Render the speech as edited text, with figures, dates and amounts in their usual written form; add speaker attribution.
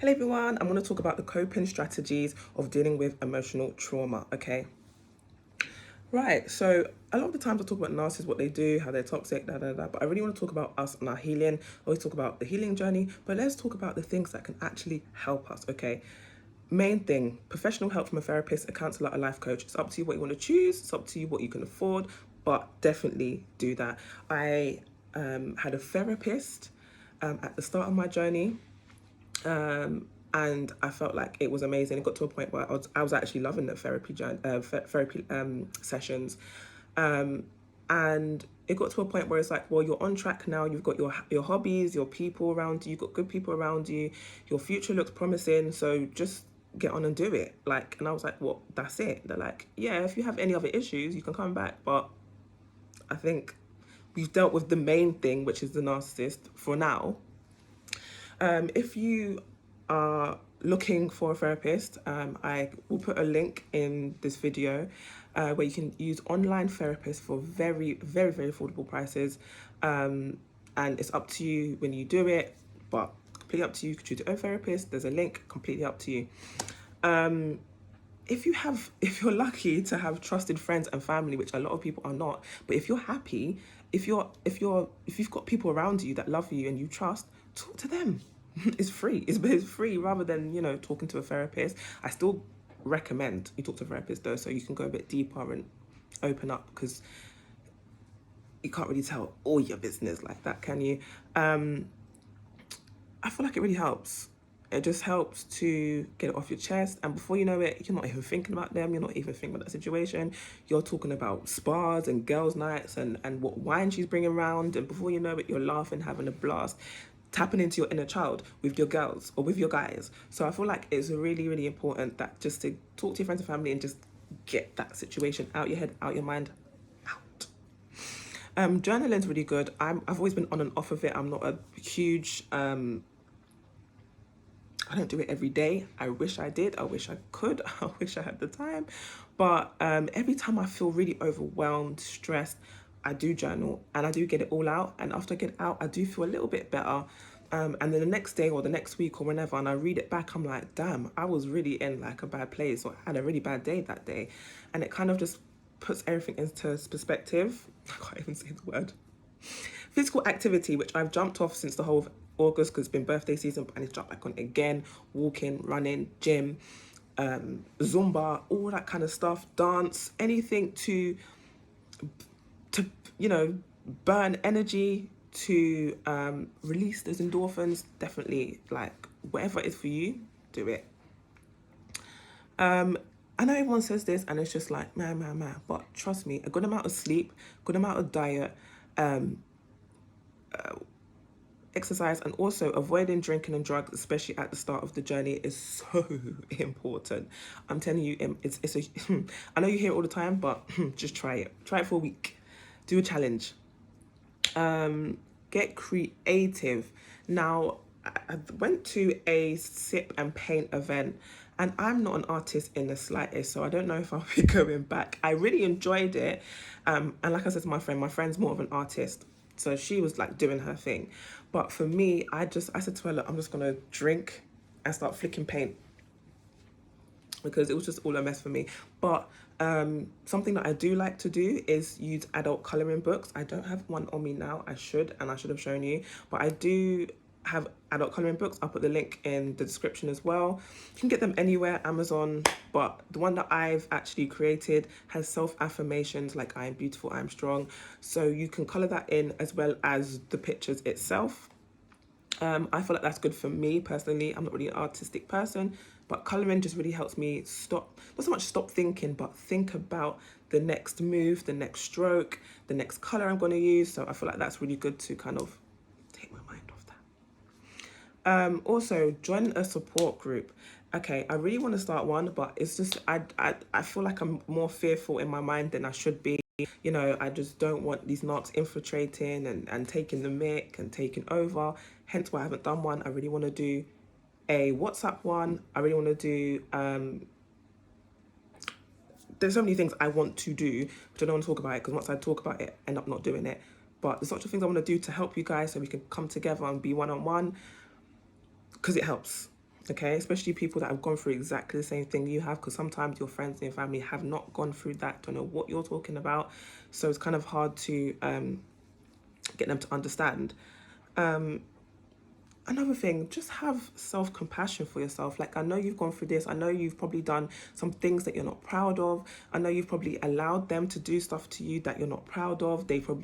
Speaker 1: Hello everyone, I'm going to talk about the coping strategies of dealing with emotional trauma, okay? Right, so a lot of the times I talk about narcissists, what they do, how they're toxic, but I really want to talk about us and our healing. I always talk about the healing journey, but let's talk about the things that can actually help us, okay? Main thing, professional help from a therapist, a counselor, a life coach. It's up to you what you want to choose, it's up to you what you can afford, but definitely do that. I had a therapist at the start of my journey. And I felt like it was amazing. It got to a point where I was actually loving the therapy sessions, and it got to a point where it's like, well, you're on track now. You've got your hobbies, your people around you. You've got good people around you. Your future looks promising. So just get on and do it. Like, and I was like, well, that's it. They're like, yeah, if you have any other issues, you can come back, but I think we've dealt with the main thing, which is the narcissist for now. If you are looking for a therapist, I will put a link in this video where you can use online therapists for very, very, very affordable prices. And it's up to you when you do it, but completely up to you. You can choose your own therapist. There's a link, completely up to you. If you're lucky to have trusted friends and family, which a lot of people are not, but if you're happy, if you've got people around you that love you and you trust, talk to them. It's free. It's free rather than, talking to a therapist. I still recommend you talk to a therapist though, so you can go a bit deeper and open up, because you can't really tell all your business like that, can you? I feel like it really helps. It just helps to get it off your chest. And before you know it, you're not even thinking about them. You're not even thinking about that situation. You're talking about spas and girls' nights and what wine she's bringing around. And before you know it, you're laughing, having a blast, tapping into your inner child with your girls or with your guys. So I feel like it's really, really important that just to talk to your friends and family and just get that situation out your head, out your mind, out. Journaling's really good. I've always been on and off of it. I'm not a huge I don't do it every day. I wish I did. I wish I could. I wish I had the time. But every time I feel really overwhelmed, stressed, I do journal and I do get it all out. And after I get it out, I do feel a little bit better. And then the next day or the next week or whenever, and I read it back, I'm like, damn, I was really in like a bad place, or I had a really bad day that day. And it kind of just puts everything into perspective. I can't even say the word. Physical activity, which I've jumped off since the whole of August because it's been birthday season, but I need to jump back on again. Walking, running, gym, Zumba, all that kind of stuff, dance, anything to burn energy, to release those endorphins. Definitely, like, whatever it is for you, do it. I know everyone says this and it's just like, man, but trust me, a good amount of sleep, good amount of diet, exercise, and also avoiding drinking and drugs, especially at the start of the journey, is so important. I'm telling you, it's a I know you hear it all the time, but just try it for a week, do a challenge, get creative. Now, I went to a sip and paint event, and I'm not an artist in the slightest, so I don't know if I'll be going back. I really enjoyed it, and like I said to my friend's more of an artist, so she was like doing her thing. But for me, I said to her, look, I'm just gonna drink and start flicking paint, because it was just all a mess for me. But something that I do like to do is use adult colouring books. I don't have one on me now. I should have shown you. But I do have adult colouring books. I'll put the link in the description as well. You can get them anywhere, Amazon. But the one that I've actually created has self-affirmations like I am beautiful, I am strong. So you can colour that in as well as the pictures itself. I feel like that's good for me personally. I'm not really an artistic person, but colouring just really helps me not so much stop thinking, but think about the next move, the next stroke, the next colour I'm going to use. So I feel like that's really good to kind of take my mind off that. Also, joining a support group. Okay, I really want to start one, but it's just, I feel like I'm more fearful in my mind than I should be. I just don't want these narcs infiltrating and taking the mic and taking over. Hence why I haven't done one. I really want to do a WhatsApp one. I really want to do, there's so many things I want to do, but I don't want to talk about it, because once I talk about it, I end up not doing it. But there's lots of things I want to do to help you guys so we can come together and be one-on-one, because it helps. Okay, especially people that have gone through exactly the same thing you have, because sometimes your friends and your family have not gone through that, don't know what you're talking about, so it's kind of hard to get them to understand. Another thing, just have self-compassion for yourself. Like, I know you've gone through this, I know you've probably done some things that you're not proud of, I know you've probably allowed them to do stuff to you that you're not proud of, they probably